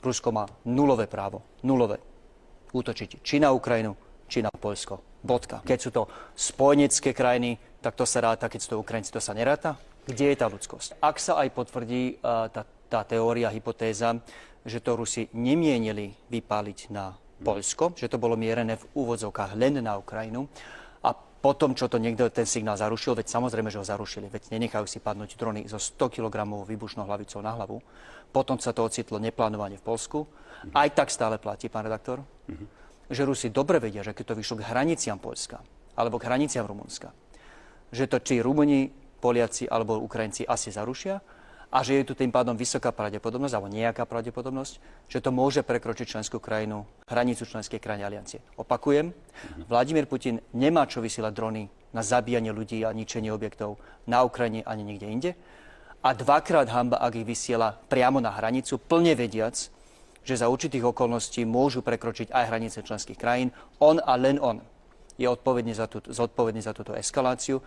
Rusko má nulové právo, nulové, útočiť či na Ukrajinu, či na Poľsko. Bodka. Keď sú to spojenecké krajiny, tak to sa ráta, keď sú to Ukrajinci, to sa neráta. Kde je tá ľudskosť? Ak sa aj potvrdí tá teória, hypotéza, že to Rusi nemienili vypáliť na Poľsko, že to bolo mierené v úvodzovkách len na Ukrajinu, a potom, čo to niekto ten signál zarušil, veď samozrejme, že ho zarušili, veď nenechajú si padnúť drony so 100 kg výbušnou hlavicou na hlavu, potom sa to ocitlo neplánovane v Poľsku. Aj tak stále platí, pán redaktor, že Rusi dobre vedia, že keď to vyšlo k hraniciam Poľska alebo k hraniciam Rumunska, že to či Rumuni, Poliaci alebo Ukrajinci asi zarušia a že je tu tým pádom vysoká pravdepodobnosť alebo nejaká pravdepodobnosť, že to môže prekročiť členskú krajinu, hranicu členskej krajiny aliancie. Opakujem, Vladimír Putin nemá čo vysielať drony na zabíjanie ľudí a ničenie objektov na Ukrajine ani niekde inde. A dvakrát hanba, ak ich vysiela priamo na hranicu, plne vediac, že za určitých okolností môžu prekročiť aj hranice členských krajín. On a len on je zodpovedný za túto eskaláciu.